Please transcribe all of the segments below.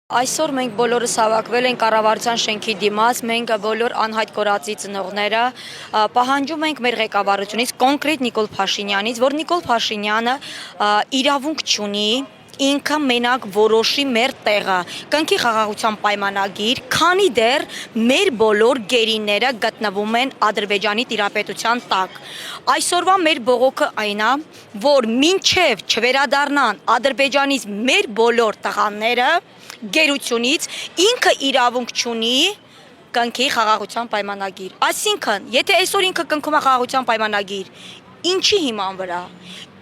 Այսօր մենք բոլորս հավաքվել ենք կառավարության շենքի դիմաց, մենք բոլոր անհայտ կորածի ծնողները պահանջում ենք մեր ղեկավարությունից, կոնկրետ Նիկոլ Փաշինյանից, որ Նիկոլ Փաշինյանը իրավունք չունի ինքը մենակ որոշի մեր տեղը, կնքի խաղաղության պայմանագիր, քանի դեռ մեր բոլոր գերիները գտնվում են Ադրբեջանի տիրապետության տակ։ Այսօրվա մեր բողոքը այն է, որ մինչև չվերադառնան Ադրբեջանից մեր բոլոր տղաները գերությունից ինքը իրավունք չունի կնքի խաղաղության պայմանագիր։ Այսինքն, եթե այսօր ինքը կնքում է խաղաղության պայմանագիր, ինչի հիման վրա,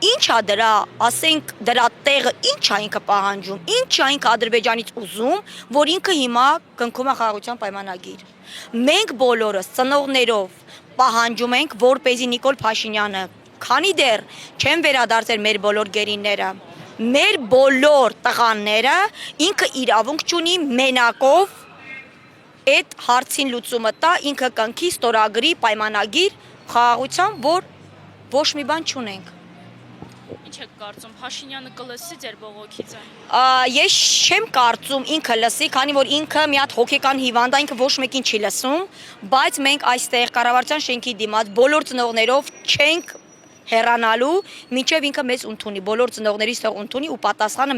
ինչ է դրա, ասենք դրա տեղը, ինչ է ինքը պահանջում, ինչ է ինքը Ադրբեջանից ուզում, որ ինքը հիմա կնքում է խաղաղության պայմանագիր։ Մենք բոլորս ծնողներով պահանջում ենք, որպեսզի Նիկոլ Փաշինյանը, քանի դեռ չեն վերադարձել մեր բոլոր գերիները, մեր բոլոր տղաները ինքը իրավունք չունի մենակով այդ հարցին լուծումը տա, ինքը կնքի ստորագրի պայմանագիր խաղաղության, որ ոչ մի բան չունենք։ Ինչ եք կարծում, Փաշինյանը կլսի ձեր բողոքի ձայն։ Ես չեմ կարծում ինքը լսի, քանի որ ինքը մի հատ հոգեկան հիվանդ է, ինքը ոչ մեկին չի լսում, բայց մենք այստեղ կառավարության շենքի դիմաց բոլոր ծնողներով չենք հեռանալու, մինչև ինքը մեզ ընդունի, բոլոր ծնողներից թող ընդունի ու պատասխանը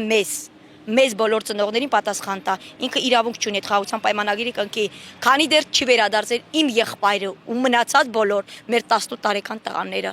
մեզ բոլոր ծնողներին պատասխան տա։ Ինքը իրավունք չունի այդ խաղաղության պայմանագիրը կնքի, քանի դեռ չի վերադարձել իմ եղբայրը ու մնացած բոլոր մեր 18 տարեկան տղաները։